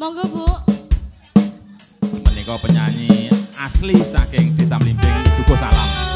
Monggo Bu. Menika penyanyi asli saking Desa Mlimping, Dukuh Salam.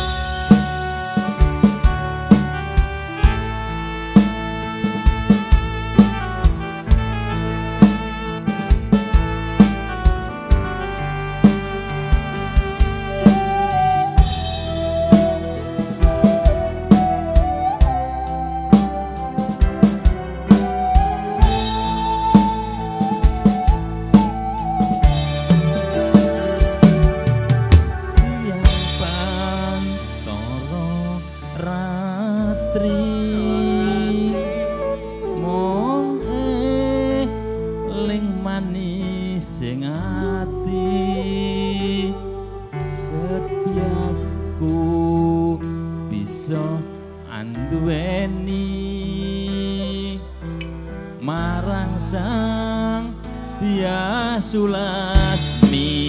Marang sang Hyang Sulasmi.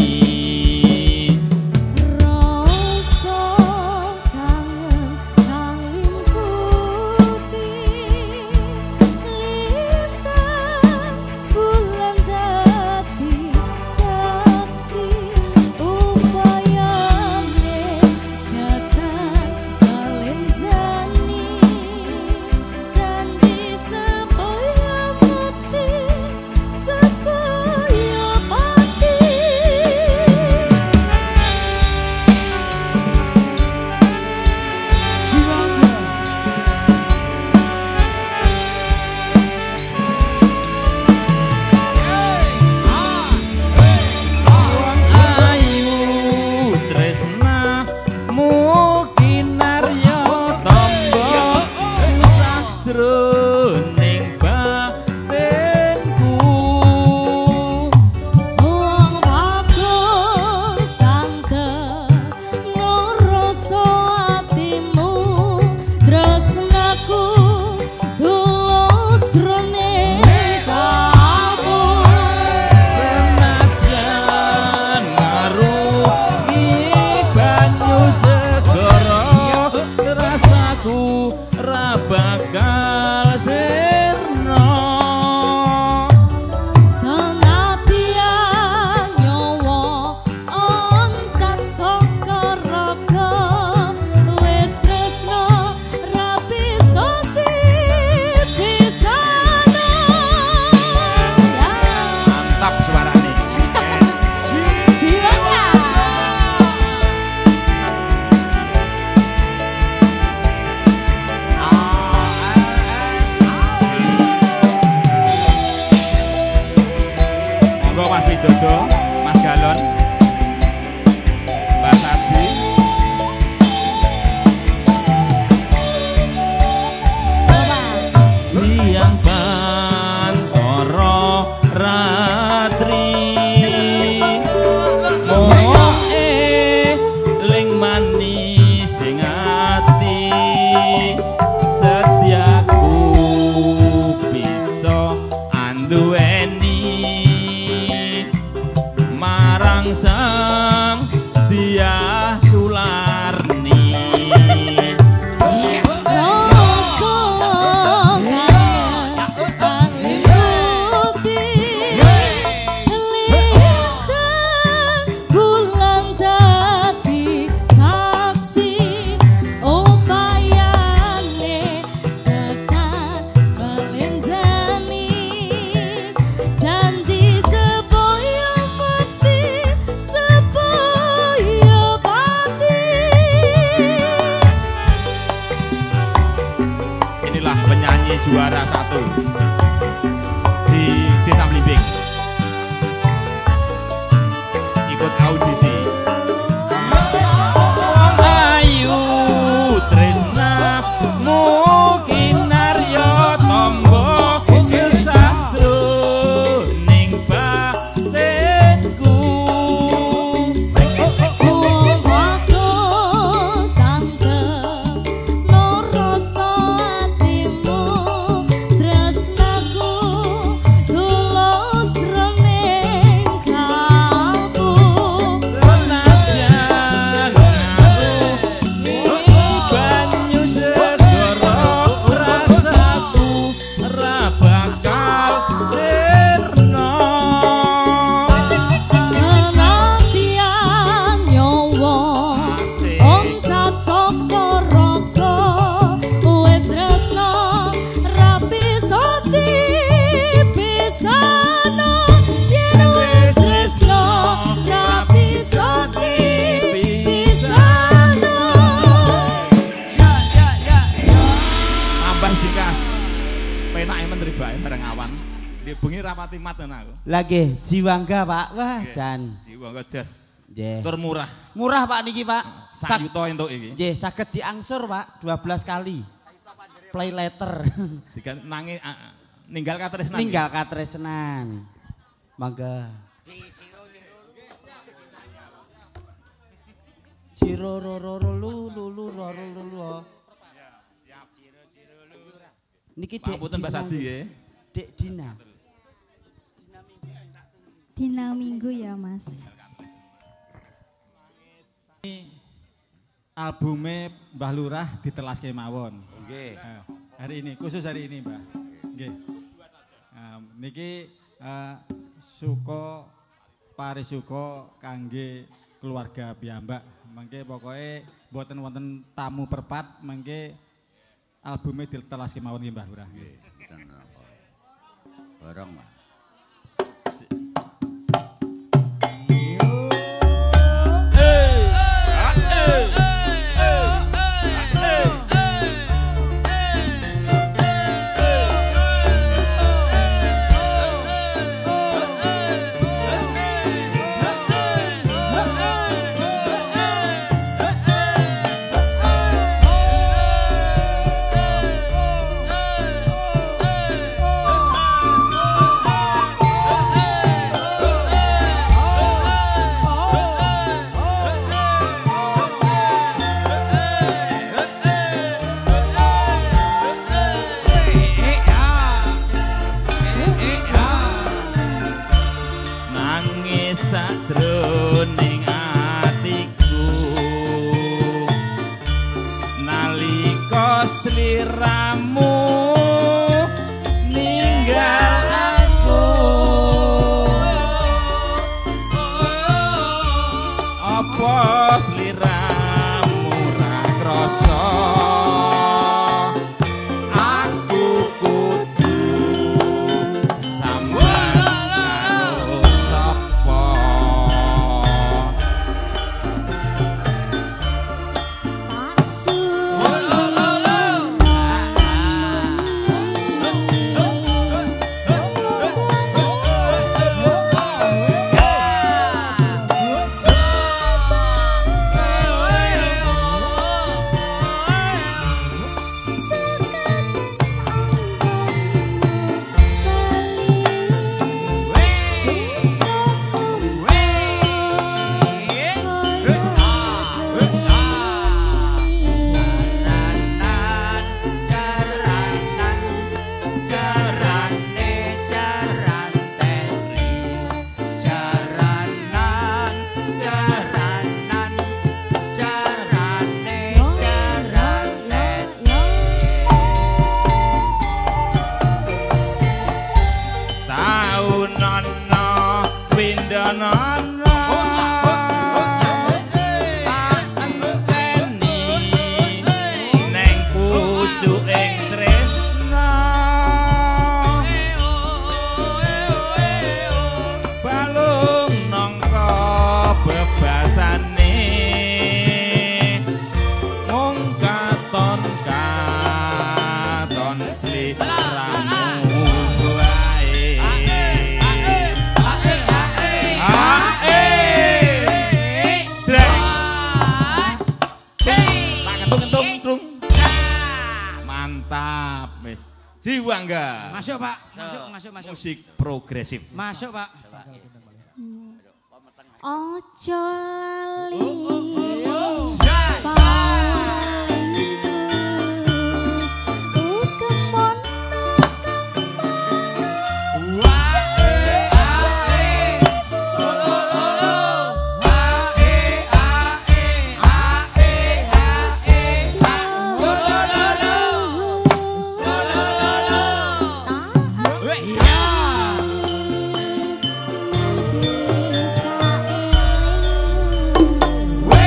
Bakal sirna senadyan nyawa oncat saka raga wis tresna rapi soti disana. mantap suarane. Mas Widodo, Mas Galon, Mbak Sadi. Siang Bantara Ratri moe ling manis sing ati setiaku bisa anduweni marang sang Hyang Sularni. Penyanyi juara 1 di Desa Mlimping ikut audisi. Ayu tresna mukinaryo tombo sesatru ning batinku. Tresna bengi rapati maten aku. Lah nggih, Jiwangga, Pak. Wah, jan. Jiwangga jas. Nggih. Tur murah. Murah Pak niki, Pak. 1 juta entuk iki. Nggih, saged diangsur, Pak, 12 kali. Play letter. Nangis ninggal katresnan. Ninggal katresnan. Mangga. Ciro roro lu niki Dek. Pangapunten Mbak Sadi nggih. Dek Dina. Dina Minggu ya, Mas. Albume Mbah Lurah ditelaske mawon. Nggih. Hari ini, khusus hari ini, Mbah. Nggih. Niki suka parisuka kangge keluarga piyambak. Mangke pokoke mboten wonten tamu perpat, mangke albume ditelaske mawon nggih Mbah Lurah. Nggih. Bareng, Mas. Sajroning atiku nalika sliramu ninggal aku apa sliramu ra krasa aku kudu sambang karo sapa. Mantap, wis. Jiwangga. Masuk, Pak. Masuk. Musik progresif. Masuk, Pak. Ojo lali. Wah!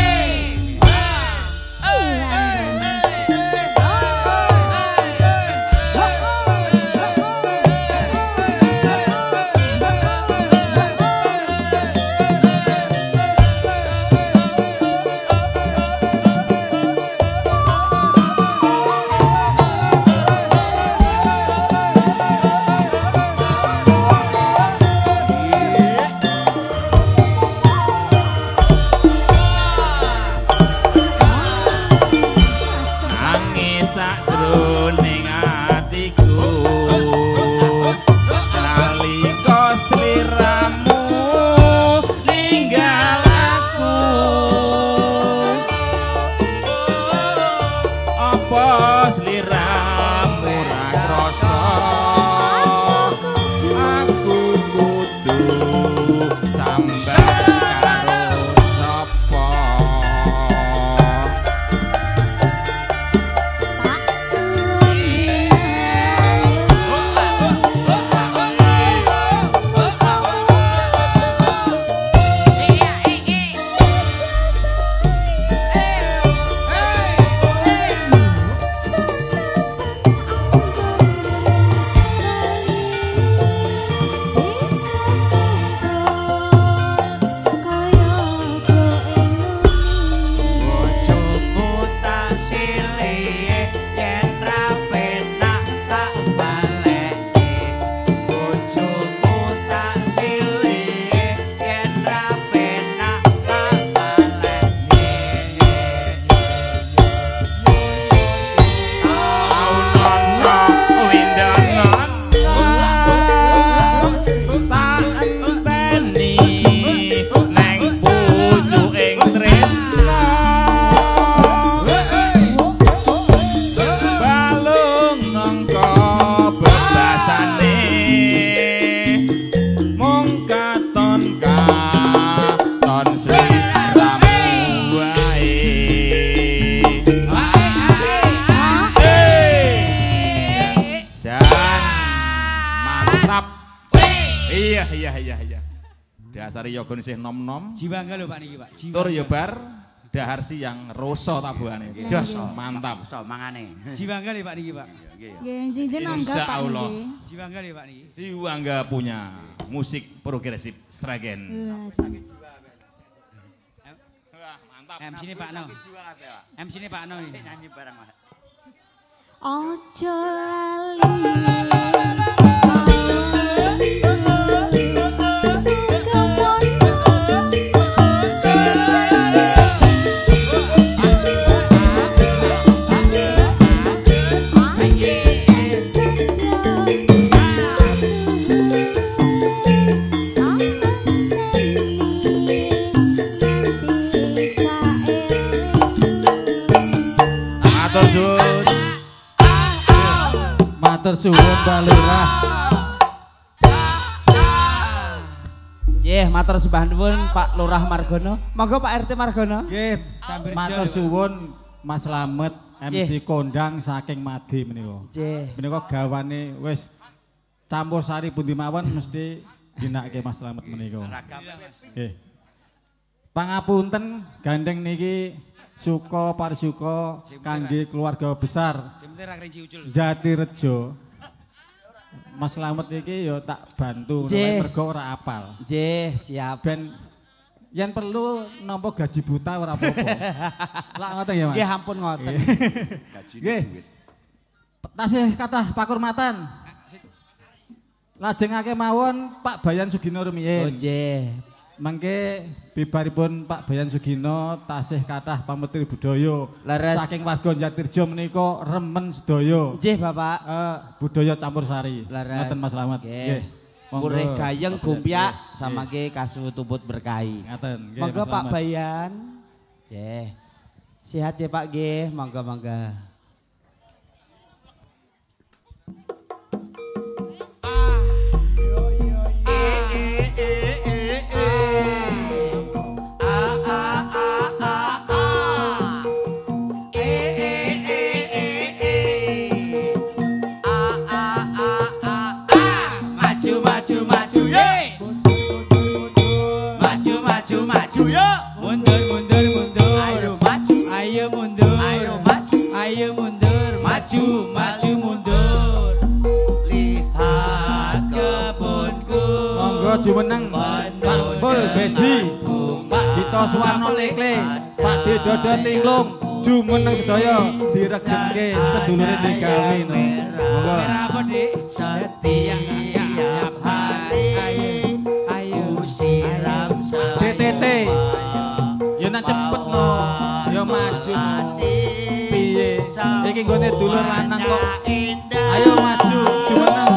Dasari yoga isih nom-nom. Jiwangga lho Pak niki Pak. Tur yo bar dahar siang roso tabuhane. Jos mantap. So mangane. Jiwangga lho Pak niki Pak. Nggih, jinjen angga Insya Pak Allah. nggih. Jiwangga lho Pak niki. Jiwangga punya musik progresif Sragen. Wah, mantap. MC ini Pak No. MC ini Pak No ini. Nyanyi bareng Mas. Ojo lali. Matur suwun Pak Lurah. Matur sembah nuwun Pak Lurah Margono. Monggo Pak RT Margono. Nggih, matur suwun Mas Slamet MC kondang saking Madi menika. Nggih. Menika gawane wis campur sari pundi mawon mesti ginake Mas Slamet menika. Nggih. Pangapunten gandeng niki Suko Parisuko kangge keluarga besar Jatirejo. Mas Slamet iki ya tak bantu mergo ora apal. Nggih, siap. Ben yen perlu nampa gaji buta ora apa-apa. Lak ngoten ya Mas. Nggih, ampun ngoten. Nggih. Tasih kathah pakurmatan. Lajengake mawon Pak Bayan Sugino rumiyin. Oh nggih. Mangke bibaripun Pak Bayan Sugino tasih kathah pametri budaya saking warga Jatirjo menika remen sedaya. Nggih Bapak. Budaya campur sari. Ngoten Mas Slamet. Nggih. Murih gayeng gumpyak samangke kasutuput berkahi. Ngaten. Monggo Pak Bayan. Nggih. Sehat ya Pak nggih, monggo-monggo. Jumeneng Pak Pul Beji Pak Dito Suwarno Lekle Pak Dedodo Tinglung jumeneng sedaya diregengke sedulure digawe monggo apa Dik setiap hari ayo siram TTT ya nak cepet no ya maju piye iki nggone dulur lanang kok ayo maju jumeneng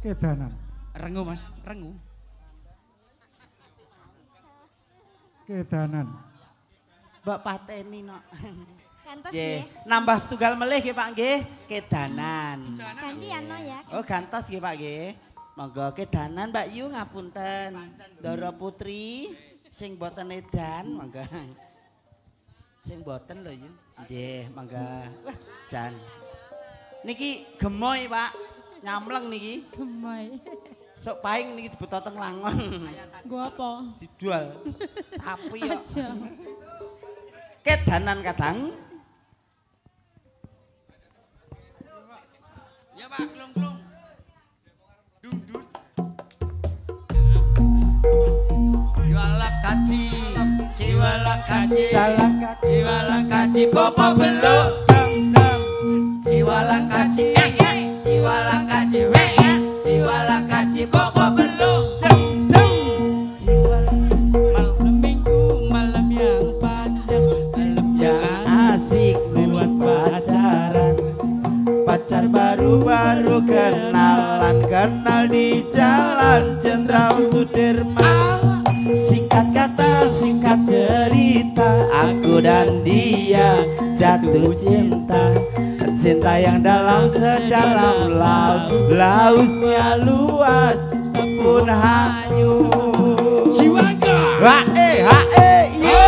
Kedanan. Rengu Mas, rengu. Kedanan. Mbak pateni no. Gantos Nggih, nggih. nambah setunggal melih nggih Pak nggih. Kedanan. Gantian no ya. Oh, gantos nggih Pak nggih. Monggo kedanan Mbak Yu ngapunten. Ndara Putri sing boten edan monggo. Sing boten lho Yu. Nggih, monggo. Wah, jan. Niki gemoy Pak. Nyamleng niki. Gemoy. Sok paing niki dibeto teng Langon. Gua apa? Dijual. Tapi yo. Aja. Kedanan kadang. Ya Pak, klung-klung. Dundut. Jualan kaji, jualan kaji, Jalan kaki. jualan kaji, bapak belok, jualan kaji, jualan kaji, jualan kaji, bapak belok, Malam minggu, malam yang panjang, malam Yang asik buat pacaran. Pacar baru-baru kenalan. Kenal di jalan Jenderal Sudirman. Singkat kata, singkat cerita, aku dan dia jatuh cinta. Cinta yang dalam sedalam laut. Lautnya luas pun hanyut. Jiwaga. Hae, hae, yo.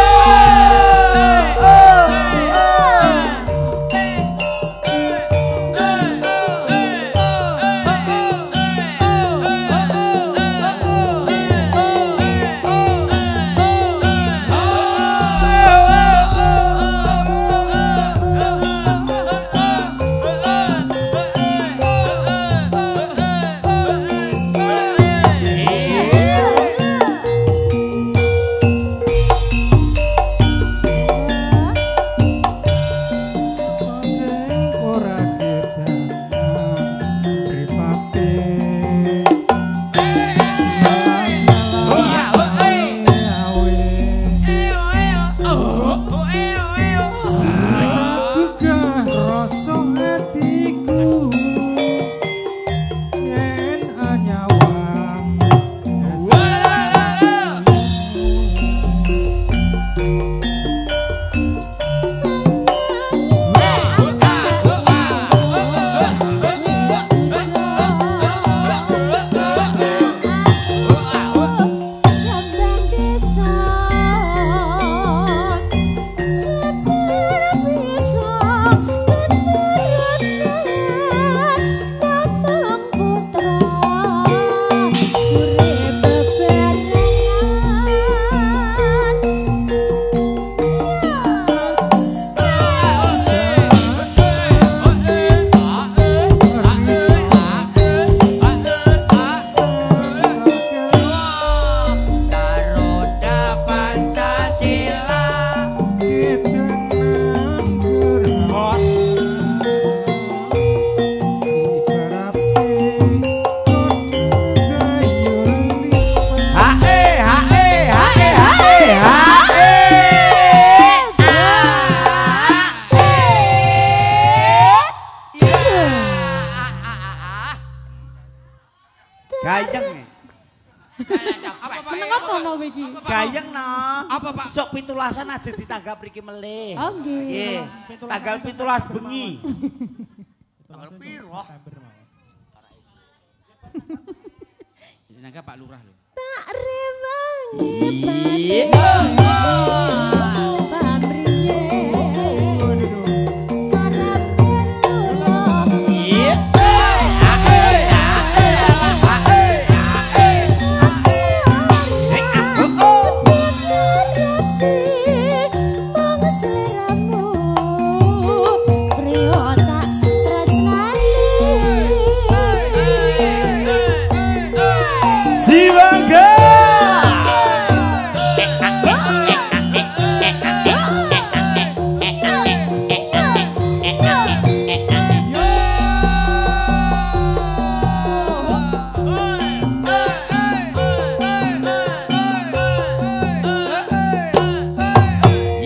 Ora kedanan. Ripate. Gugah rasa hatiku. Yen anyawang. Garuda Pancasila, Kedanan berhot. Ibarate gayung lipat. Hae, hae, hae, hae, hae. Gayeng. Meneng apa no iki? Gayeng no. Apa Pak? Sok pitulasan aja ditanggap mriki melih. Oh nggih. Nggih. Tanggal 17 bengi. tanggal piro? Nangka Pak Lurah lho. Tak rewangi Iya. pamriye. Iya. Hae, hae, hae, hae. Hei, aku. Jiwaga.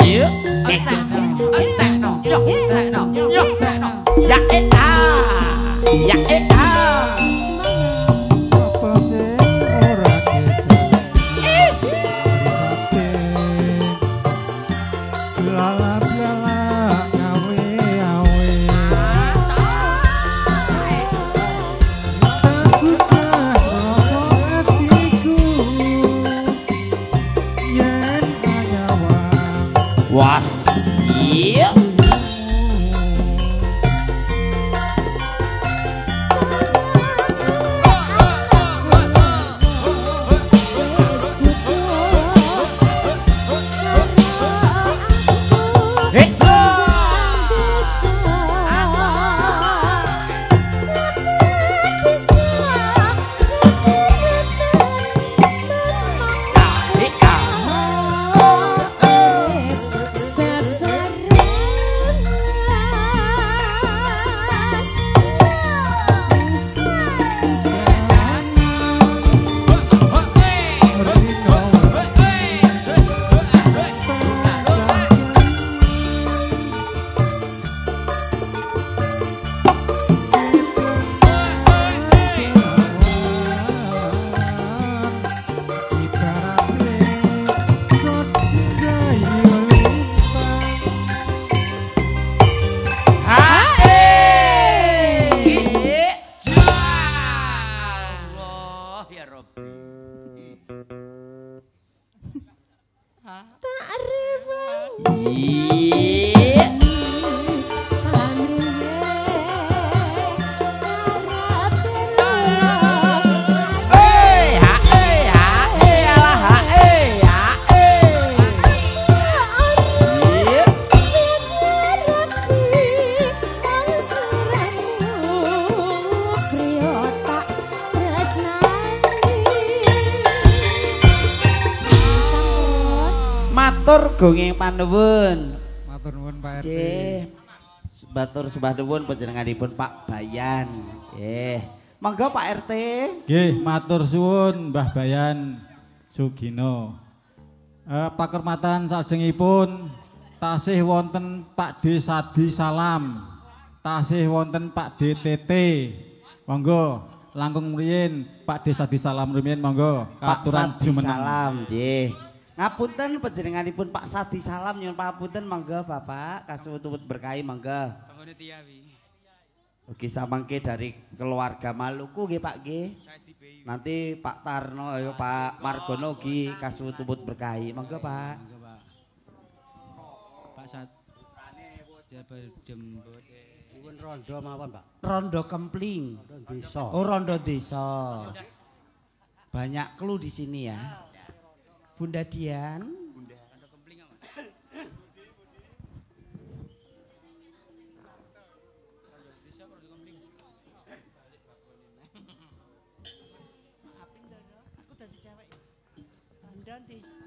Yuk. Ya eh ah. Ya eh ah. Was. Iya. Matur gunging panuwun. Matur nuwun Pak RT. Nggih. Matur sembah nuwun panjenenganipun Pak Bayan. Nggih. Monggo Pak RT. Nggih, matur suwun Mbah Bayan Sugino. Pakermatan sajengipun tasih wonten Pak D Sadi Salam. Tasih wonten Pak D TT. Monggo langkung mriyin Pak D Sadi Salam rumiyin monggo Pak katuran Sadi jumeneng. Salam nggih. Ngapunten panjenenganipun Pak Sadi Salam nyuwun papunten monggo Bapak kasuwun berkahi monggo. Tanggone Tiawi. Ugi samangke dari keluarga Maluku nggih Pak nggih. Nanti Pak Tarno ayo Pak Margono ugi kasuwun berkahi monggo Pak. Pak Sat. Ya jembut. Nuwun rondo mawon Pak. Rondo Kempling. Rondo desa. Oh Rondo Desa. Banyak clue di sini ya. Bunda Dian. Aku tadi cewek. Bunda Desa.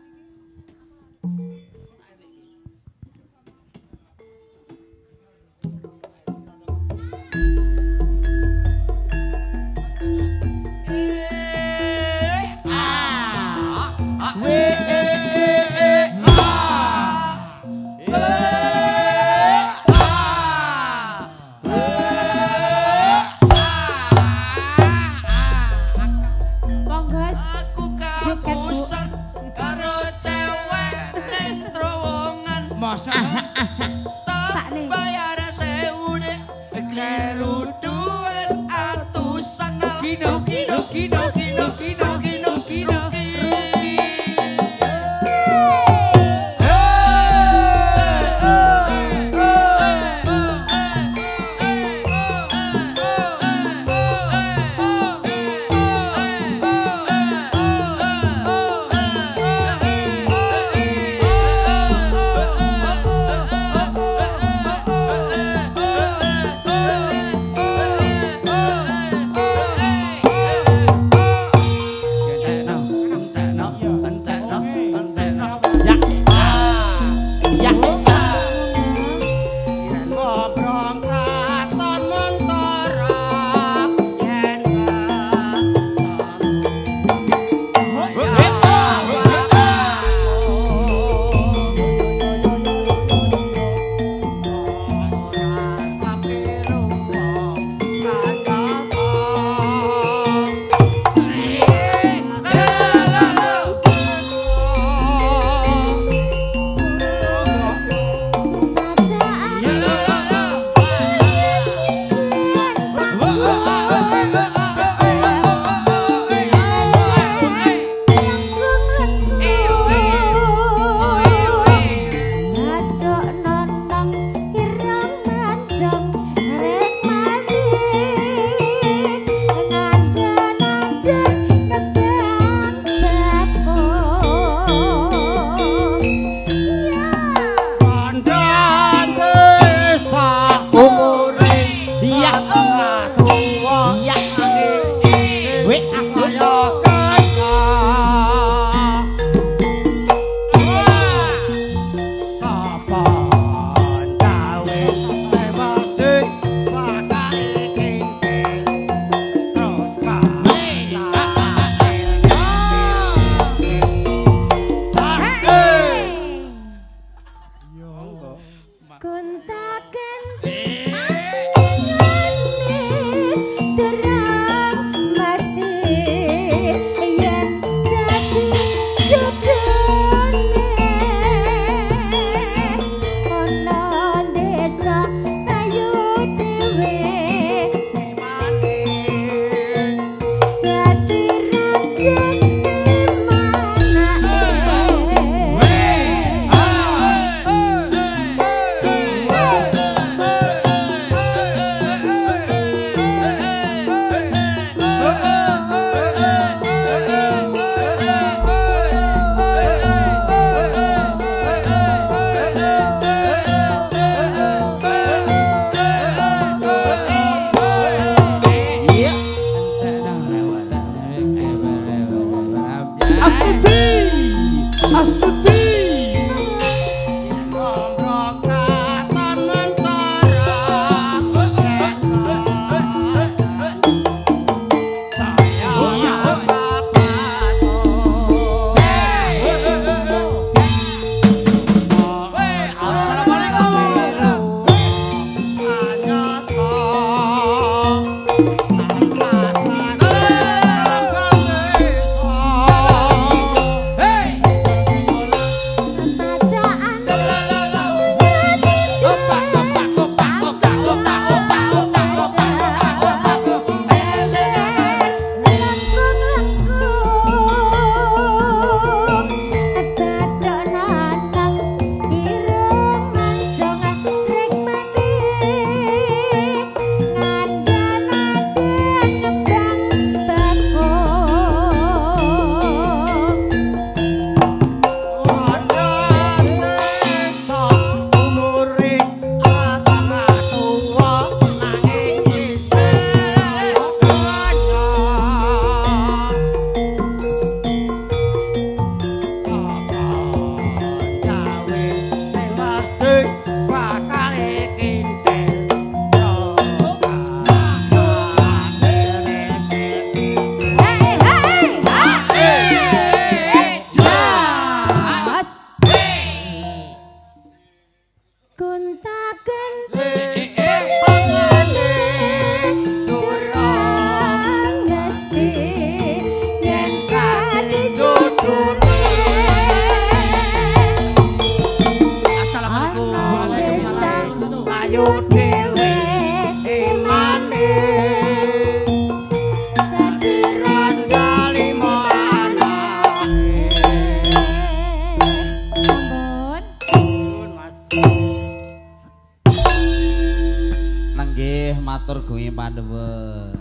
Nggih, matur gunging panuwun.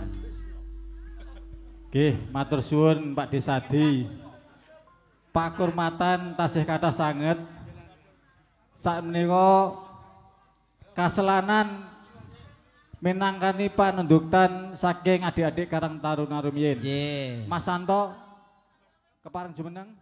Nggih, matur suwun Pak Desadi. Pakurmatan tasih kathah sanget. Sakmenika kaselanan minangkani panundukan saking adik-adik Karang Taruna rumiyin. Nggih. Mas Santo kepareng jumeneng.